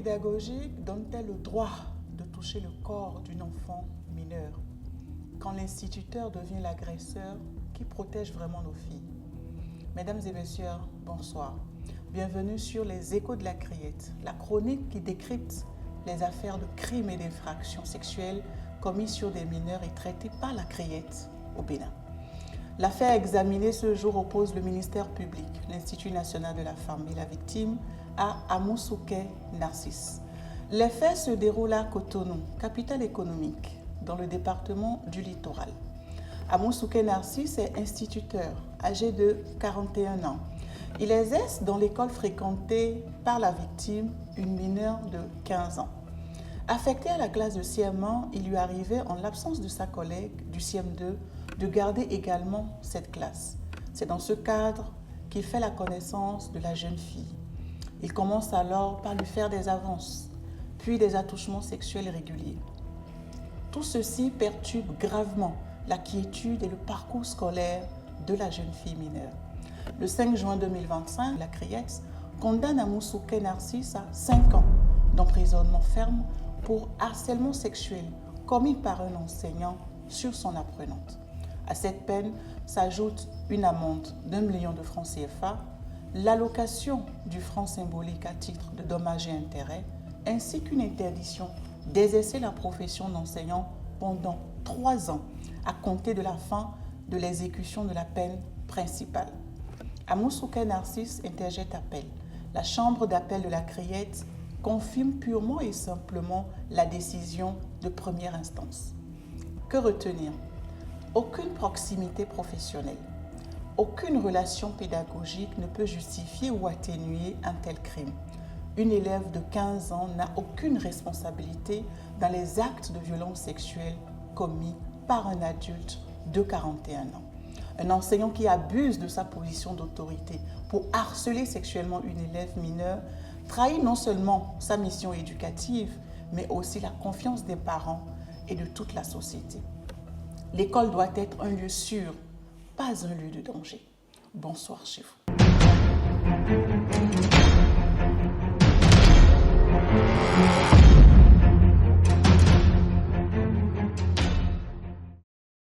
pédagogique donne-t-elle le droit de toucher le corps d'une enfant mineure? Quand l'instituteur devient l'agresseur, qui protège vraiment nos filles? Mesdames et messieurs, bonsoir. Bienvenue sur les Échos de la Criette, la chronique qui décrypte les affaires de crimes et d'infractions sexuelles commis sur des mineurs et traitées par la Criette au Bénin. L'affaire examinée ce jour oppose le ministère public, l'Institut national de la femme et la victime à Amoussouke Narcisse. Les faits se déroulent à Cotonou, capitale économique, dans le département du Littoral. Amoussouke Narcisse est instituteur, âgé de 41 ans. Il exerce dans l'école fréquentée par la victime, une mineure de 15 ans. Affecté à la classe de CM1, il lui arrivait, en l'absence de sa collègue du CM2, de garder également cette classe. C'est dans ce cadre qu'il fait la connaissance de la jeune fille. Il commence alors par lui faire des avances, puis des attouchements sexuels réguliers. Tout ceci perturbe gravement la quiétude et le parcours scolaire de la jeune fille mineure. Le 5 juin 2025, la Criette condamne Amoussouke Narcisse à 5 ans d'emprisonnement ferme pour harcèlement sexuel commis par un enseignant sur son apprenante. À cette peine s'ajoute une amende d'1 million de francs CFA, l'allocation du franc symbolique à titre de dommages et intérêts, ainsi qu'une interdiction d'exercer la profession d'enseignant pendant 3 ans à compter de la fin de l'exécution de la peine principale. Amoussouke Narcisse interjette appel. La chambre d'appel de la Criette confirme purement et simplement la décision de première instance. Que retenir? Aucune proximité professionnelle, aucune relation pédagogique ne peut justifier ou atténuer un tel crime. Une élève de 15 ans n'a aucune responsabilité dans les actes de violence sexuelle commis par un adulte de 41 ans. Un enseignant qui abuse de sa position d'autorité pour harceler sexuellement une élève mineure trahit non seulement sa mission éducative, mais aussi la confiance des parents et de toute la société. L'école doit être un lieu sûr, pas un lieu de danger. Bonsoir chez vous.